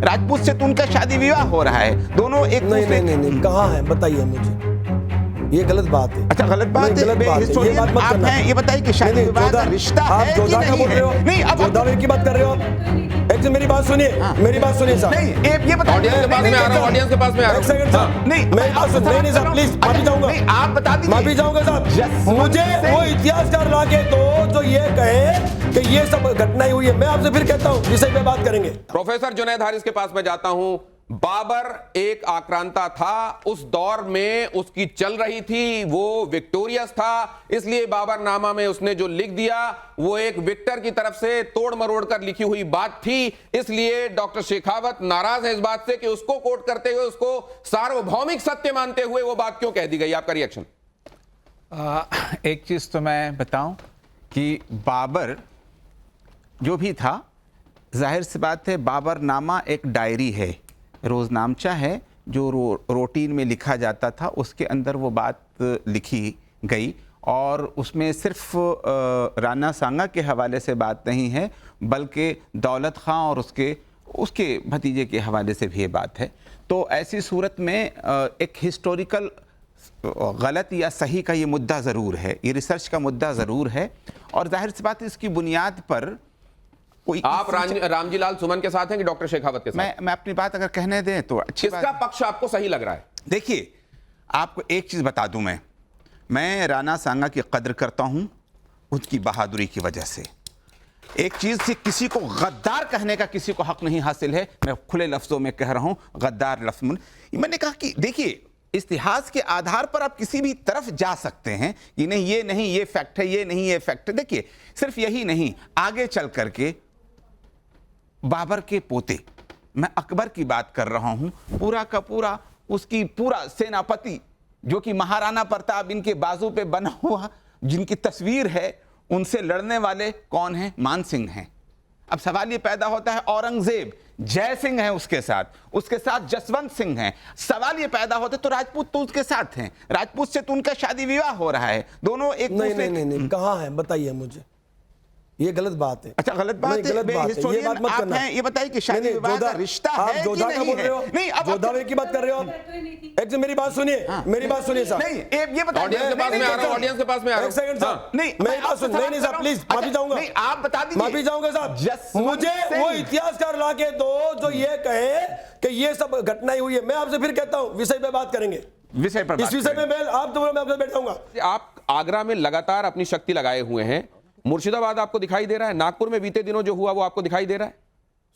राजपूत से तो उनका शादी विवाह हो रहा है, दोनों एक दूसरे। नहीं, कहाँ है बताइए मुझे, ये गलत बात है। अच्छा, गलत बात है, ये बात मत आप करना। हैं, ये बताइए कि शादी विवाह का रिश्ता आप है कि जोधा का नहीं बोल रहे हो? है? नहीं, अब जोधा की बात कर रहे हो आप? एक मेरी बात सुनिए, मेरी बात सुनिए साहब। नहीं, ये बताइए, ऑडियंस के पास में आ रहा हूं, ऑडियंस के पास में आ रहा हूं। एक सेकंड साहब, नहीं, मेरी बात सुन, नहीं साहब प्लीज, माफी चाहूंगा। नहीं, आप बता दीजिए। माफी चाहूंगा साहब, मुझे वो इतिहासकार ला के दो जो ये कहे कि ये सब घटनाएं हुई है। मैं आपसे फिर कहता हूँ विषय पे बात करेंगे। प्रोफेसर जुनैद हारिस के पास मैं जाता हूं। बाबर एक आक्रांता था, उस दौर में उसकी चल रही थी, वो विक्टोरियस था, इसलिए बाबरनामा में उसने जो लिख दिया वो एक विक्टर की तरफ से तोड़ मरोड़ कर लिखी हुई बात थी। इसलिए डॉक्टर शेखावत नाराज है इस बात से कि उसको कोट करते हुए, उसको सार्वभौमिक सत्य मानते हुए वो बात क्यों कह दी गई। आपका रिएक्शन? एक चीज तो मैं बताऊं कि बाबर जो भी था, जाहिर सी बात है बाबरनामा एक डायरी है, रोजनामचा है जो रूटीन में लिखा जाता था, उसके अंदर वो बात लिखी गई और उसमें सिर्फ राणा सांगा के हवाले से बात नहीं है, बल्कि दौलत खां और उसके भतीजे के हवाले से भी ये बात है। तो ऐसी सूरत में एक हिस्टोरिकल गलत या सही का ये मुद्दा ज़रूर है, ये रिसर्च का मुद्दा ज़रूर है और जाहिर सी बात है इसकी बुनियाद पर कोई। आप रामजी लाल सुमन के साथ हैं कि डॉक्टर शेखावत के साथ? मैं अपनी बात अगर कहने दें तो अच्छी बात। किसका पक्ष आपको सही लग रहा है? देखिए, आपको एक चीज बता दूं, मैं राणा सांगा की कद्र करता हूं उनकी बहादुरी की वजह से। एक चीज से किसी को गद्दार कहने का किसी को हक नहीं हासिल है, मैं खुले लफ्जों में कह रहा हूं, गद्दार लफ्ज। मैंने कहा कि देखिए, इतिहास के आधार पर आप किसी भी तरफ जा सकते हैं कि नहीं ये फैक्ट है, ये नहीं ये फैक्ट है। देखिए, सिर्फ यही नहीं, आगे चल करके बाबर के पोते, मैं अकबर की बात कर रहा हूं, पूरा का पूरा उसकी पूरा सेनापति जो कि महाराणा प्रताप इनके बाजू पे बना हुआ जिनकी तस्वीर है, उनसे लड़ने वाले कौन हैं? मान सिंह हैं। अब सवाल ये पैदा होता है, औरंगजेब जय सिंह है उसके साथ जसवंत सिंह हैं। सवाल ये पैदा होता है तो राजपूत तो उसके साथ हैं, राजपूत से तो उनका शादी विवाह हो रहा है, दोनों एक दूसरे। नहीं, कहाँ है बताइए मुझे, ये गलत बात है। अच्छा, गलत बात है, ये बात मत करना। ये बताइए कि शादी विवाह का रिश्ता है कि जोधा का बोल रहे हो? नहीं, अब जोधा की बात कर रहे हो आप? एक मेरी बात सुनिए, मेरी बात सुनिए साहब। नहीं, ये बताइए। ऑडियंस के पास में आ रहा हूं, ऑडियंस के पास में आ रहा हूं। एक सेकंड साहब, नहीं, मेरी बात सुन। नहीं साहब प्लीज, माफी चाहूंगा। नहीं, आप बता दीजिए। माफी चाहूंगा साहब, मुझे वो इतिहासकार ला के दो जो ये कहे कि ये सब घटनाएं हुई है। मैं आपसे फिर कहता हूँ विषय पे बात करेंगे, विषय पर इस विषय पे मैं आप तो मैं आपसे बैठाऊंगा। आप आगरा में लगातार अपनी शक्ति लगाए हुए हैं, मुर्शिदाबाद आपको दिखाई दे रहा है, नागपुर में बीते दिनों जो हुआ वो आपको दिखाई दे रहा है?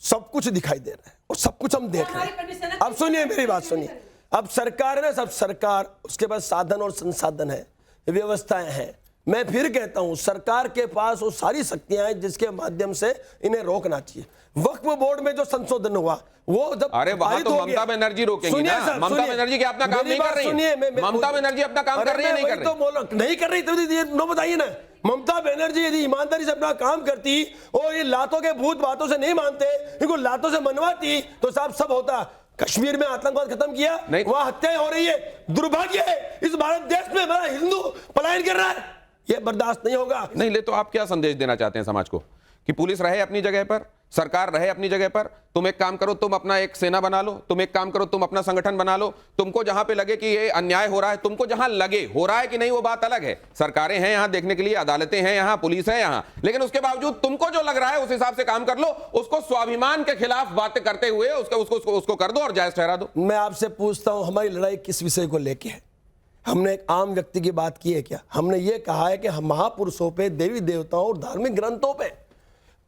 सब कुछ दिखाई दे रहा है और सब कुछ हम देख रहे हैं। अब सुनिए मेरी बात सुनिए, अब सरकार है ना, सब सरकार, उसके पास साधन और संसाधन है, व्यवस्थाएं हैं। मैं फिर कहता हूं सरकार के पास वो सारी शक्तियां हैं जिसके माध्यम से इन्हें रोकना चाहिए। वक्फ बोर्ड में जो संशोधन हुआ वो जब अरे वहां तो ममता बनर्जी रोकेंगी ना। ममता बनर्जी क्या अपना काम नहीं कर रही है? ममता बनर्जी अपना काम कर रही है, नहीं कर रही? तो बोलो नहीं कर रही तो नो बताइए ना। ममता बनर्जी यदि ईमानदारी से अपना काम करती और ये लातों के भूत बातों से नहीं मानते, इनको लातों से मनवाती तो साहब सब होता। कश्मीर में आतंकवाद खत्म किया, वहां हत्याएं हो रही है, दुर्भाग्य है इस भारत देश में हमारा हिंदू पलायन कर रहा है, ये बर्दाश्त नहीं होगा। नहीं ले तो आप क्या संदेश देना चाहते हैं समाज को कि पुलिस रहे अपनी जगह पर, सरकार रहे अपनी जगह पर, तुम एक काम करो, तुम अपना एक सेना बना लो, तुम एक काम करो, तुम अपना संगठन बना लो, तुमको जहां पे लगे कि ये अन्याय हो रहा है, तुमको जहां लगे हो रहा है कि नहीं वो बात अलग है, सरकारें हैं यहां देखने के लिए, अदालतें हैं यहां, पुलिस है यहां, लेकिन उसके बावजूद तुमको जो लग रहा है उस हिसाब से काम कर लो, उसको स्वाभिमान के खिलाफ बातें करते हुए उसको कर दो और जायज ठहरा दो। मैं आपसे पूछता हूं हमारी लड़ाई किस विषय को लेके है? हमने एक आम व्यक्ति की बात की है क्या? हमने ये कहा है कि हम महापुरुषों पे, देवी देवताओं और धार्मिक ग्रंथों पे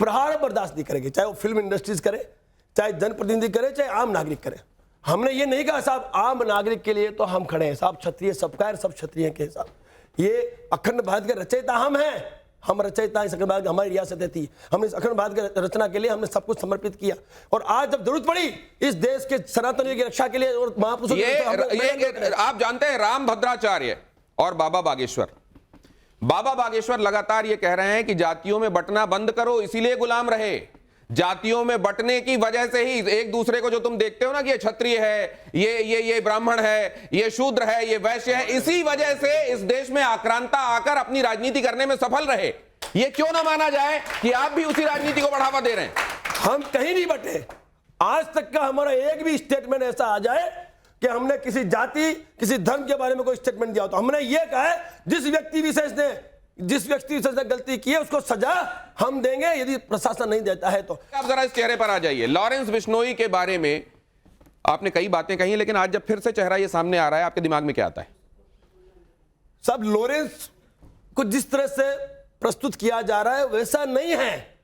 प्रहार बर्दाश्त नहीं करेंगे, चाहे वो फिल्म इंडस्ट्रीज करे, चाहे जनप्रतिनिधि करे, चाहे आम नागरिक करे। हमने ये नहीं कहा साहब आम नागरिक के लिए तो हम खड़े हैं साहब, क्षत्रिय सबका सब क्षत्रिय के साथ। ये अखंड भारत के रचयिता हम हैं, हम रचयिता इस अखंड भारत की हमारी रियासतें थी, हमने इस अखंड भारत की रचना के लिए हमने सब कुछ समर्पित किया और आज जब जरूरत पड़ी इस देश के सनातनियों की रक्षा के लिए और महापुरुषों ये आप जानते हैं राम भद्राचार्य और बाबा बागेश्वर लगातार ये कह रहे हैं कि जातियों में बंटना बंद करो, इसीलिए गुलाम रहे। जातियों में बंटने की वजह से ही एक दूसरे को जो तुम देखते हो ना कि ये क्षत्रिय है, ये ब्राह्मण है, ये शूद्र है, ये वैश्य है, इसी वजह से इस देश में आक्रांता आकर अपनी राजनीति करने में सफल रहे। ये क्यों ना माना जाए कि आप भी उसी राजनीति को बढ़ावा दे रहे हैं? हम कहीं नहीं बटे, आज तक का हमारा एक भी स्टेटमेंट ऐसा आ जाए कि हमने किसी जाति किसी धर्म के बारे में कोई स्टेटमेंट दिया हो तो हमने ये कहा है जिस व्यक्ति विशेष ने गलती की है उसको सजा हम देंगे यदि प्रशासन नहीं देता है तो। आप जरा इस चेहरे पर आ जाइए। लॉरेंस बिश्नोई के बारे में आपने कई बातें कही, लेकिन आज जब फिर से चेहरा ये सामने आ रहा है, आपके दिमाग में क्या आता है? सब लॉरेंस को जिस तरह से प्रस्तुत किया जा रहा है वैसा नहीं है।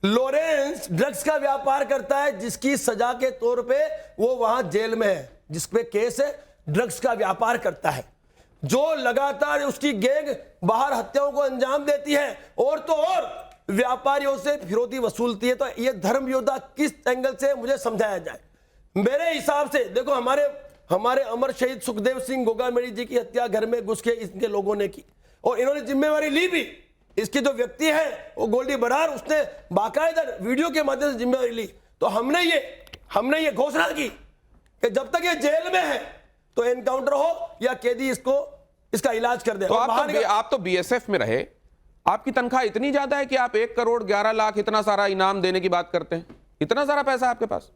लॉरेंस ड्रग्स का व्यापार करता है जिसकी सजा के तौर पे वो वहां जेल में है, जिस पे केस है, ड्रग्स का व्यापार करता है, जो लगातार उसकी गैंग बाहर हत्याओं को अंजाम देती है और तो और व्यापारियों से फिरौती वसूलती है। तो ये धर्म योद्धा किस एंगल से मुझे समझाया जाए? मेरे हिसाब से देखो, हमारे अमर शहीद सुखदेव सिंह गोगामेड़ी जी की हत्या घर में घुस के इनके लोगों ने की और इन्होंने जिम्मेवारी ली भी। इसके जो व्यक्ति है वो गोल्डी बरार, उसने बाकायदा वीडियो के माध्यम से जिम्मेवारी ली। तो हमने ये घोषणा की कि जब तक ये जेल में है तो एनकाउंटर हो या कैदी इसका इलाज कर दे। तो आप तो बीएसएफ में रहे, आपकी तनख्वाह इतनी ज्यादा है कि आप 1 करोड़ 11 लाख इतना सारा इनाम देने की बात करते हैं? इतना सारा पैसा आपके पास?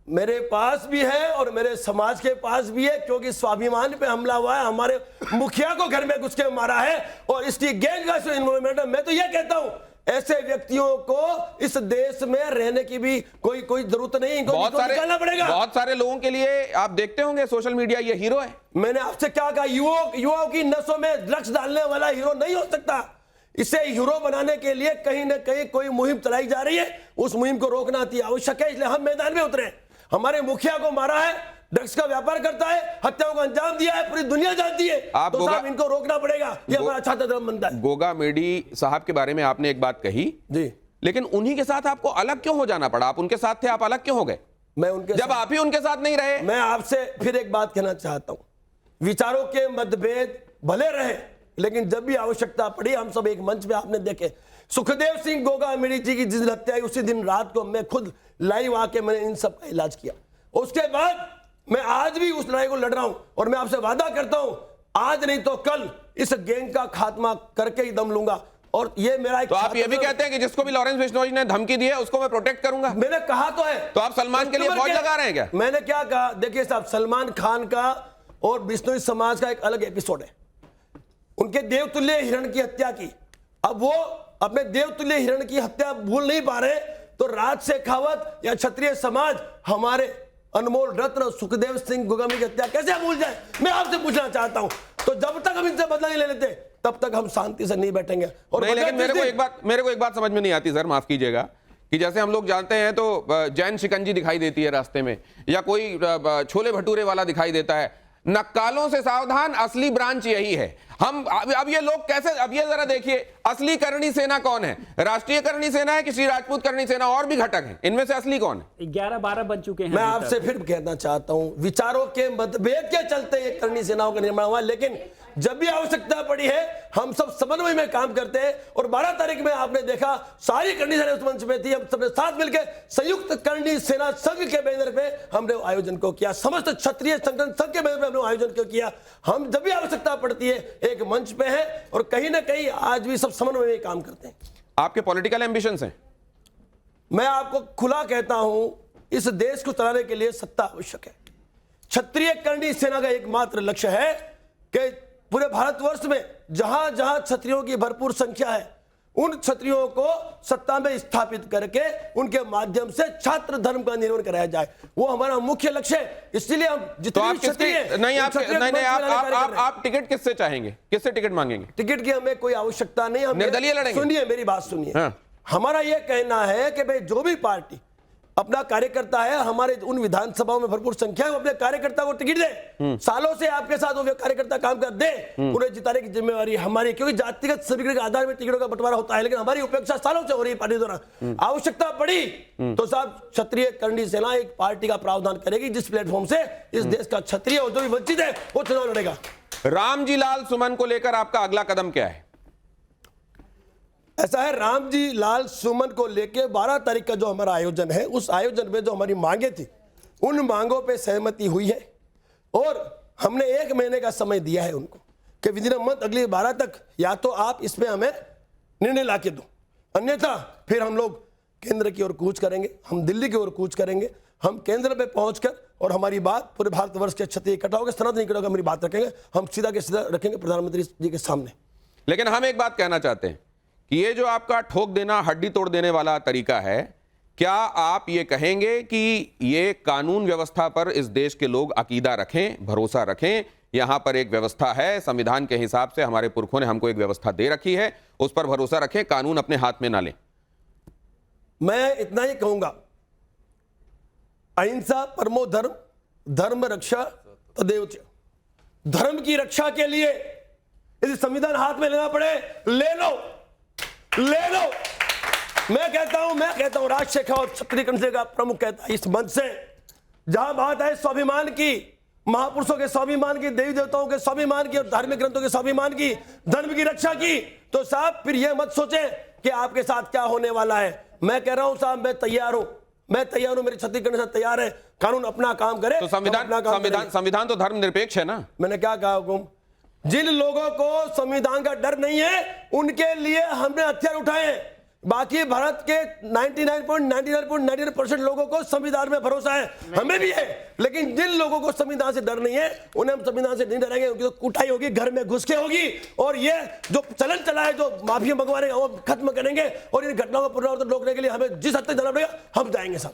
मेरे पास भी है और मेरे समाज के पास भी है, क्योंकि स्वाभिमान पे हमला हुआ है, हमारे मुखिया को घर में घुस के मारा है और इसकी गैंग का इन्वॉल्वमेंट है। मैं तो ये कहता हूं ऐसे व्यक्तियों को इस देश में रहने की भी कोई जरूरत नहीं, इनको निकालना पड़ेगा। बहुत सारे लोगों के लिए आप देखते होंगे सोशल मीडिया, ये हीरो है। मैंने आपसे क्या कहा, युवाओं की नसों में ड्रग्स डालने वाला हीरो नहीं हो सकता। इसे हीरो बनाने के लिए कहीं ना कहीं कोई मुहिम चलाई जा रही है, उस मुहिम को रोकना अति आवश्यक है। इसलिए हम मैदान में उतरे। हमारे मुखिया को मारा है, ड्रग्स का व्यापार करता है, हत्याओं का अंजाम दिया है, पूरी दुनिया जानती है। तो साहब इनको रोकना पड़ेगा, ये हमारा छात्र धर्म बनता है। गोगामेड़ी साहब के बारे में आपने एक बात कही जी, लेकिन उन्हीं के साथ आपको अलग क्यों हो जाना पड़ा? आप उनके साथ थे, आप अलग क्यों हो गए? मैं उनके जब आप ही उनके साथ नहीं रहे। मैं आपसे फिर एक बात कहना चाहता हूं, विचारों के मतभेद भले रहे लेकिन जब भी आवश्यकता पड़ी हम सब एक मंच पे, आपने देखे सुखदेव सिंह गोगामेड़ी जी की जिस दिन हत्या हुई उसी दिन रात को मैं खुद लाइव आके मैंने इन सब का इलाज किया। उसके बाद मैं आज भी उस लड़ाई को लड़ रहा हूं और मैं आपसे वादा करता हूं आज नहीं तो कल इस गैंग का खात्मा करके ही दम लूंगा। और ये मेरा तो आप ये भी कहते हैं कि जिसको भी लॉरेंस बिश्नोई ने धमकी दी है उसको मैं प्रोटेक्ट करूंगा? मैंने कहा तो है। तो आप सलमान के लिए फौज लगा रहे हैं क्या? मैंने क्या कहा, देखिए साहब, सलमान खान का और बिश्नोई समाज का एक अलग एपिसोड है। उनके देवतुल्य हिरण की हत्या की, अब वो अपने देवतुल्य हिरण की हत्या भूल नहीं पा रहे, तो राज शेखावत या क्षत्रिय समाज हमारे अनमोल रत्न सुखदेव सिंह गोगामेड़ी की हत्या कैसे भूल जाए? मैं आपसे पूछना चाहता हूं। तो जब तक हम इनसे बदला नहीं ले लेते तब तक हम शांति से नहीं बैठेंगे। और नहीं, लेकिन मेरे को एक बात समझ में नहीं आती सर, माफ कीजिएगा, कि जैसे हम लोग जानते हैं तो जैन शिकंजी दिखाई देती है रास्ते में, या कोई छोले भटूरे वाला दिखाई देता है। नक्कालों से सावधान, असली ब्रांच यही है। हम अब ये लोग कैसे, अब ये जरा देखिए, असली करणी सेना कौन है? राष्ट्रीय करणी सेना है कि श्री राजपूत करणी सेना? और भी घटक हैं, इनमें से असली कौन है? 11-12 बन चुके हैं। मैं आपसे फिर कहना चाहता हूं, विचारों के मतभेद के चलते ये करणी सेनाओं का निर्माण हुआ, लेकिन जब भी आवश्यकता पड़ी है हम सब समन्वय में काम करते हैं। और 12 तारीख में आपने देखा सारी करणी सेना उस मंच पे थी, हम सबने साथ मिलकर संयुक्त करणी सेना संघ के बैनर पे हमने आयोजन को किया, समस्त क्षत्रिय संगठन संघ के बैनर पे हमने आयोजन को किया। हम जब भी आवश्यकता पड़ती है एक मंच पे है और कहीं ना कहीं आज भी सब समन्वय में काम करते हैं। आपके पॉलिटिकल एम्बिशंस हैं? मैं आपको खुला कहता हूं, इस देश को चलाने के लिए सत्ता आवश्यक है। क्षत्रिय करणी सेना का एकमात्र लक्ष्य है कि पूरे भारतवर्ष में जहां जहां क्षत्रियों की भरपूर संख्या है उन क्षत्रियों को सत्ता में स्थापित करके उनके माध्यम से छात्र धर्म का निर्माण कराया जाए, वो हमारा मुख्य लक्ष्य है। इसलिए हम जितने आप टिकट किससे चाहेंगे, किससे टिकट मांगेंगे? टिकट की हमें कोई आवश्यकता नहीं, हम निर्दलीय लड़ेंगे। सुनिए मेरी बात सुनिए। हाँ। हमारा यह कहना है कि भाई जो भी पार्टी अपना कार्यकर्ता है, हमारे उन विधानसभाओं में भरपूर संख्या है, अपने कार्यकर्ता को टिकट दे। सालों से आपके साथ वो कार्यकर्ता काम कर दे, उन्हें जिताने की जिम्मेवारी हमारी, क्योंकि जातिगत समीकरण के आधार में टिकटों का बंटवारा होता है, लेकिन हमारी उपेक्षा सालों से हो रही है पार्टी द्वारा। आवश्यकता पड़ी तो साहब क्षत्रिय करणी सेना एक पार्टी का प्रावधान करेगी जिस प्लेटफॉर्म से इस देश का क्षत्रिय और जो भी वंचित है वो चुनाव लड़ेगा। रामजी लाल सुमन को लेकर आपका अगला कदम क्या है? ऐसा है, रामजी लाल सुमन को लेके 12 तारीख का जो हमारा आयोजन है, उस आयोजन में जो हमारी मांगे थी उन मांगों पे सहमति हुई है और हमने 1 महीने का समय दिया है उनको कि विदिन मंथ अगली 12 तक या तो आप इसमें हमें निर्णय ला के दो, अन्यथा फिर हम लोग केंद्र की ओर कूच करेंगे, हम दिल्ली की ओर कूच करेंगे, हम केंद्र पे पहुंचकर और हमारी बात पूरे भारतवर्ष के क्षत्रिय इकट्ठा होकर सनातन इकट्ठा होकर हमारी बात रखेंगे, हम सीधा के सीधा रखेंगे प्रधानमंत्री जी के सामने। लेकिन हम एक बात कहना चाहते हैं कि ये जो आपका ठोक देना, हड्डी तोड़ देने वाला तरीका है, क्या आप ये कहेंगे कि ये कानून व्यवस्था पर इस देश के लोग अकीदा रखें, भरोसा रखें? यहां पर एक व्यवस्था है, संविधान के हिसाब से हमारे पुरखों ने हमको एक व्यवस्था दे रखी है, उस पर भरोसा रखें, कानून अपने हाथ में ना लें। मैं इतना ही कहूंगा, अहिंसा परमो धर्म, धर्म रक्षा तदेव च। धर्म की रक्षा के लिए यदि संविधान हाथ में लेना पड़े, ले लो, ले लो। मैं कहता हूं राज शेखावत क्षत्रिय कंट्री का प्रमुख कहता है इस मंच से, जहां बात है स्वाभिमान की, महापुरुषों के स्वाभिमान की, देवी देवताओं के स्वाभिमान की और धार्मिक ग्रंथों के स्वाभिमान की, धर्म की रक्षा की, तो साहब फिर यह मत सोचें कि आपके साथ क्या होने वाला है। मैं कह रहा हूं साहब, मैं तैयार हूं, मेरे छत्तीसगढ़ से तैयार है, कानून अपना काम करे। तो संविधान तो धर्मनिरपेक्ष है ना। मैंने क्या कहा हुकुम, जिन लोगों को संविधान का डर नहीं है उनके लिए हमने हथियार उठाए हैं। बाकी भारत के 99.99% लोगों को संविधान में भरोसा है, हमें भी है, लेकिन जिन लोगों को संविधान से डर नहीं है उन्हें हम संविधान से नहीं डरेंगे। उनकी तो कुटाई होगी, घर में घुस के होगी, और ये जो चलन चला है, जो माफिया मंगवाने वो खत्म करेंगे, और इन घटनाओं को पुनरावृत्ति रोकने के लिए हमें जिस हद तक जाना पड़ेगा हम जाएंगे साहब।